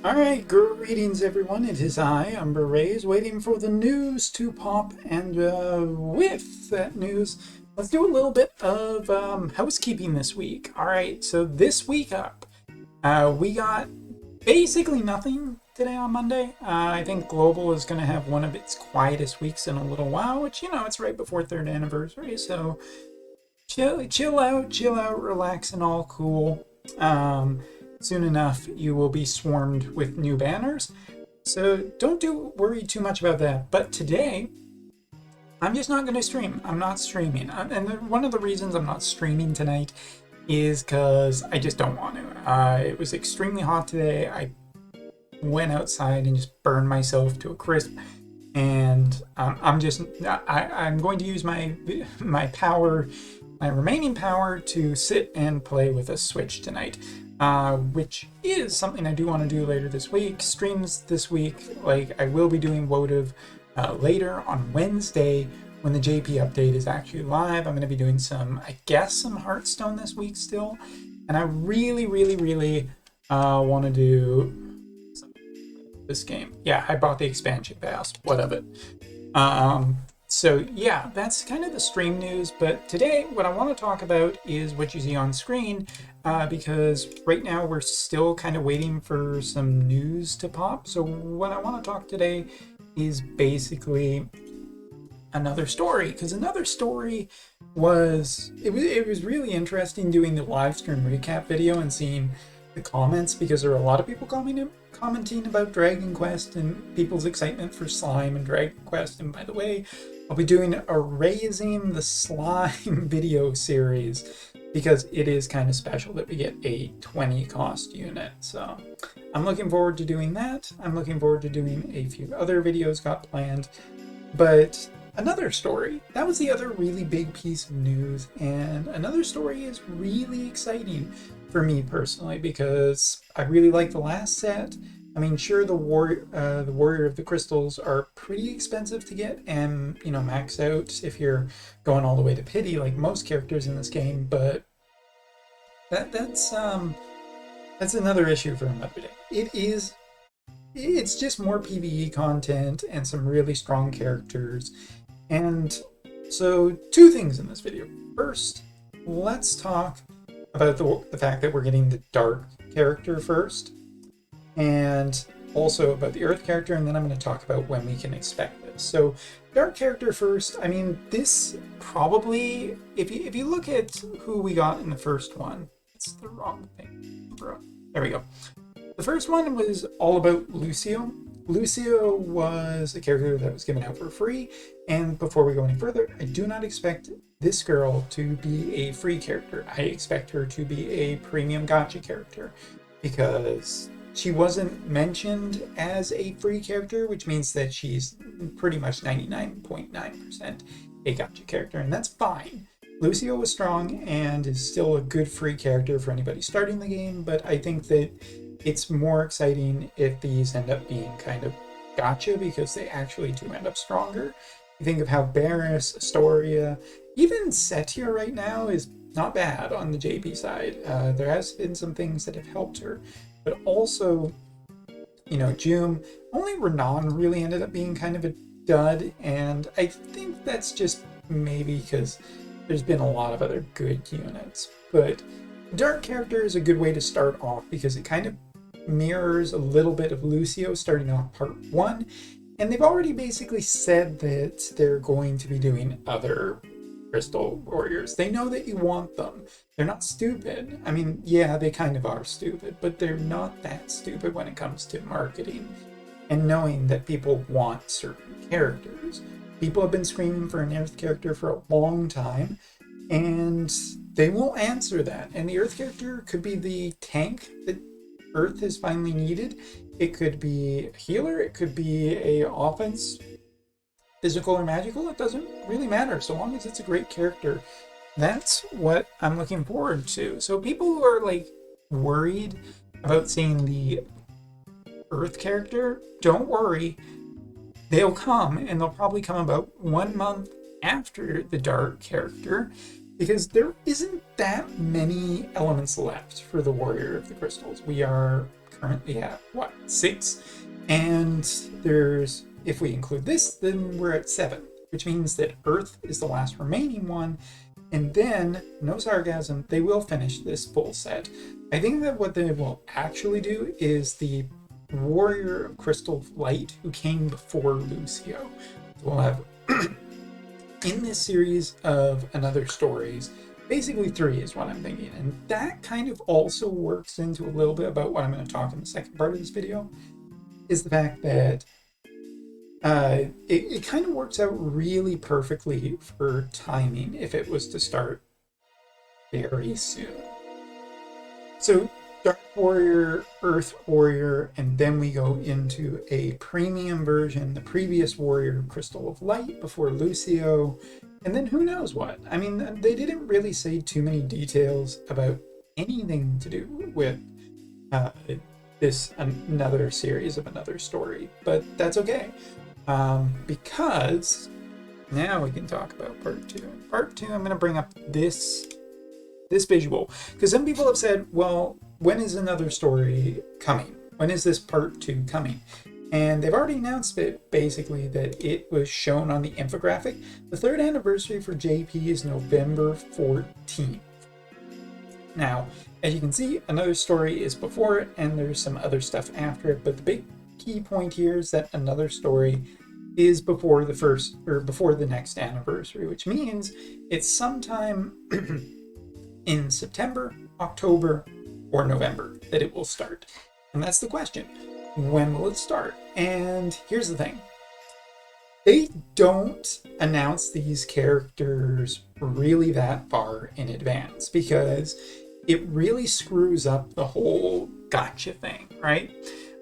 Alright, greetings everyone, it is I, Umber Rays, waiting for the news to pop, and with that news, let's do a little bit of housekeeping this week. Alright, so this week up, we got basically nothing today on Monday. I think Global is going to have one of its quietest weeks in a little while, which, it's right before 3rd anniversary, so chill out, relax and all cool. Soon enough, you will be swarmed with new banners, so don't worry too much about that. But today, I'm just not going to stream. I'm not streaming, and one of the reasons I'm not streaming tonight is because I just don't want to. It was extremely hot today. I went outside and just burned myself to a crisp, and I'm going to use my remaining power to sit and play with a Switch tonight. Which is something I do want to do later this week. Streams this week, like I will be doing Wotv later on Wednesday when the JP update is actually live. I'm going to be doing some Hearthstone this week still. And I really want to do this game. Yeah, I bought the expansion pass. What of it? So yeah, that's kind of the stream news, but today what I want to talk about is what you see on screen, because right now we're still kind of waiting for some news to pop. So what I want to talk today is basically another story, because another story was, it was really interesting doing the live stream recap video and seeing the comments, because there are a lot of people commenting about Dragon Quest and people's excitement for Slime and Dragon Quest. And by the way, I'll be doing a Raising the Slime video series because it is kind of special that we get a 20 cost unit. So I'm looking forward to doing that. I'm looking forward to doing a few other videos got planned. But another story, that was the other really big piece of news. And another story is really exciting for me personally because I really like the last set. I mean, sure, the Warrior of the Crystals are pretty expensive to get and, max out if you're going all the way to pity like most characters in this game, but that's another issue for another day. It's just more PvE content and some really strong characters. And so, two things in this video. First, let's talk about the fact that we're getting the Dark character first, and also about the Earth character, and then I'm going to talk about when we can expect this. So, Dark character first. I mean, this probably, if you look at who we got in the first one, it's the wrong thing. There we go. The first one was all about Lucio. Lucio was a character that was given out for free, and before we go any further, I do not expect this girl to be a free character. I expect her to be a premium gacha character, because she wasn't mentioned as a free character, which means that she's pretty much 99.9% a gacha character, and that's fine. Lucio was strong and is still a good free character for anybody starting the game, but I think that it's more exciting if these end up being kind of gacha, because they actually do end up stronger. You think of how Barris, Astoria, even Setia right now is not bad on the JP side. There has been some things that have helped her, but also, June, only Renan really ended up being kind of a dud, and I think that's just maybe because there's been a lot of other good units. But Dark character is a good way to start off because it kind of mirrors a little bit of Lucio starting off part 1, and they've already basically said that they're going to be doing other Crystal Warriors. They know that you want them. They're not stupid. I mean, yeah, they kind of are stupid, but they're not that stupid when it comes to marketing and knowing that people want certain characters. People have been screaming for an Earth character for a long time, and they will answer that. And the Earth character could be the tank that Earth has finally needed. It could be a healer. It could be a offense, physical or magical. It doesn't really matter so long as it's a great character. That's what I'm looking forward to. So people who are worried about seeing the Earth character, don't worry. They'll come, and they'll probably come about 1 month after the Dark character, because there isn't that many elements left for the Warrior of the Crystals. We are currently at, what, 6? And there's, if we include this, then we're at 7, which means that Earth is the last remaining one. And then, no sarcasm, they will finish this full set. I think that what they will actually do is the Warrior of Crystal Light who came before Lucio. We'll have, in this series of Another Stories, basically 3 is what I'm thinking. And that kind of also works into a little bit about what I'm going to talk in the second part of this video, is the fact that it kind of works out really perfectly for timing if it was to start very soon. So Dark Warrior, Earth Warrior, and then we go into a premium version, the previous Warrior Crystal of Light before Lucio, and then who knows what. I mean, they didn't really say too many details about anything to do with this another series of Another Story, but that's okay. Because now we can talk about part 2. In part 2, I'm going to bring up this visual, because some people have said, well, when is Another Story coming? When is this part 2 coming? And they've already announced it, basically, that it was shown on the infographic. The 3rd anniversary for JP is November 14th. Now, as you can see, Another Story is before it, and there's some other stuff after it, but the big key point here is that Another Story is before the next anniversary, which means it's sometime in September, October, or November that it will start. And that's the question. When will it start? And here's the thing. They don't announce these characters really that far in advance, because it really screws up the whole gotcha thing, right?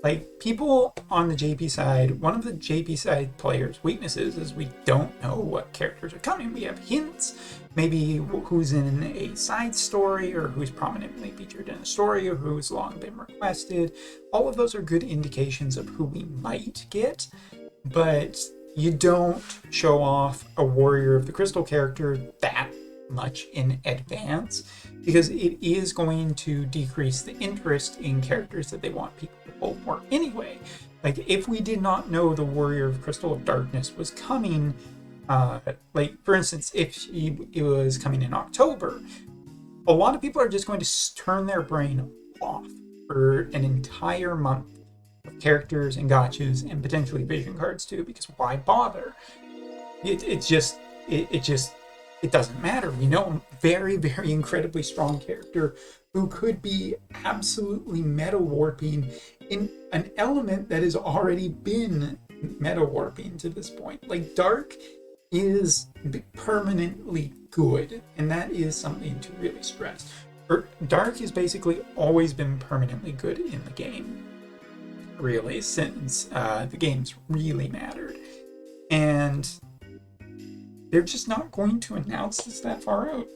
Like, people on the JP side, one of the JP side players' weaknesses is we don't know what characters are coming. We have hints, maybe who's in a side story, or who's prominently featured in a story, or who's long been requested. All of those are good indications of who we might get, but you don't show off a Warrior of the Crystal character that much in advance, because it is going to decrease the interest in characters that they want people to pull for anyway. Like, if we did not know the Warrior of Crystal of Darkness was coming, like, for instance, if it was coming in October, a lot of people are just going to turn their brain off for an entire month of characters and gotchas and potentially vision cards too, because why bother? It doesn't matter. We know a very, very incredibly strong character who could be absolutely meta warping in an element that has already been meta warping to this point. Like, Dark is permanently good, and that is something to really stress. Dark has basically always been permanently good in the game, really, since the games really mattered. And they're just not going to announce this that far out.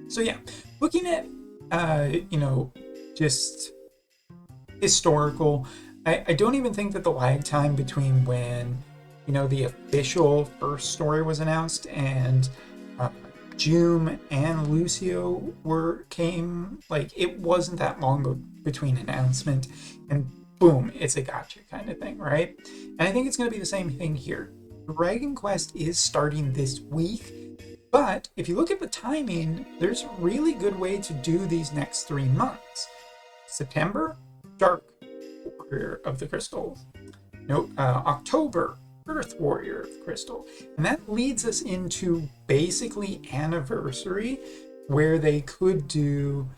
So yeah, looking at, just historical, I don't even think that the lag time between when, the official first story was announced and June and Lucio came, like, it wasn't that long between announcement and boom, it's a gotcha kind of thing, right? And I think it's going to be the same thing here. Dragon Quest is starting this week, but if you look at the timing, there's a really good way to do these next 3 months. September, Dark Warrior of the Crystal. October, Earth Warrior of the Crystal. And that leads us into basically Anniversary, where they could do,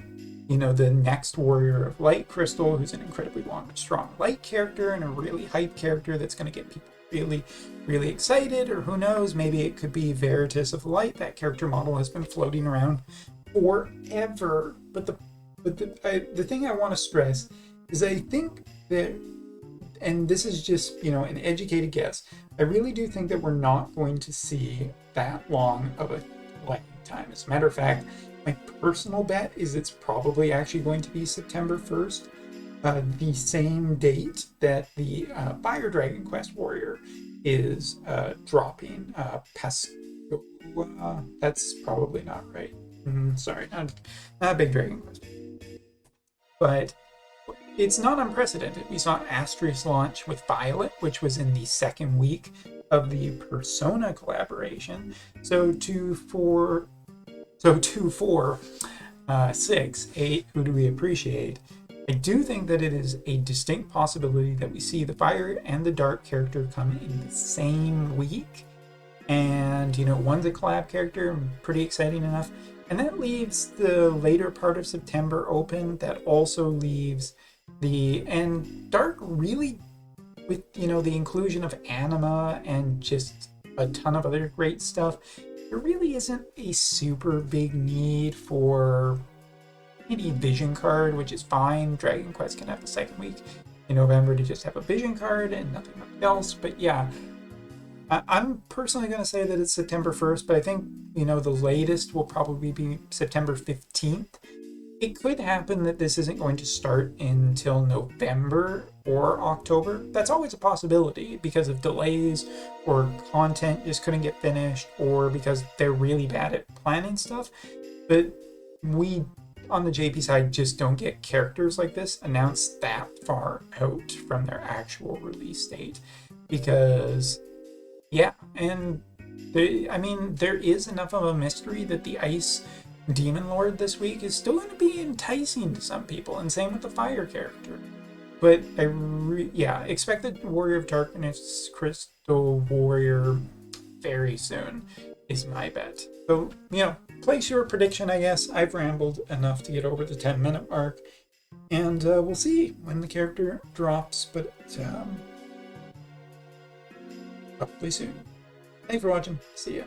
the next Warrior of Light Crystal, who's an incredibly long and strong light character and a really hype character that's going to get people really, really excited, or who knows, maybe it could be Veritas of Light. That character model has been floating around forever. But the thing I want to stress is I think that, and this is just, an educated guess, I really do think that we're not going to see that long of a lag time. As a matter of fact, my personal bet is it's probably actually going to be September 1st. The same date that the Fire Dragon Quest Warrior is dropping. That's probably not right. Sorry, not a big Dragon Quest. But it's not unprecedented. We saw Astraeus launch with Violet, which was in the second week of the Persona collaboration. So 6, 8, who do we appreciate? I do think that it is a distinct possibility that we see the Fire and the Dark character come in the same week. And, one's a collab character, pretty exciting enough. And that leaves the later part of September open. That also leaves and Dark really, with, the inclusion of Anima and just a ton of other great stuff, there really isn't a super big need for any Vision card, which is fine. Dragon Quest can have the second week in November to just have a Vision card and nothing else. But yeah, I'm personally going to say that it's September 1st, but I think, the latest will probably be September 15th. It could happen that this isn't going to start until November or October. That's always a possibility because of delays or content just couldn't get finished or because they're really bad at planning stuff. But we, on the JP side, just don't get characters like this announced that far out from their actual release date because, yeah, and there is enough of a mystery that the Ice Demon Lord this week is still going to be enticing to some people, and same with the Fire character. But expect the Warrior of Darkness Crystal Warrior very soon is my bet. So, place your prediction, I guess. I've rambled enough to get over the 10-minute mark, and we'll see when the character drops, but probably soon. Thanks for watching. See ya.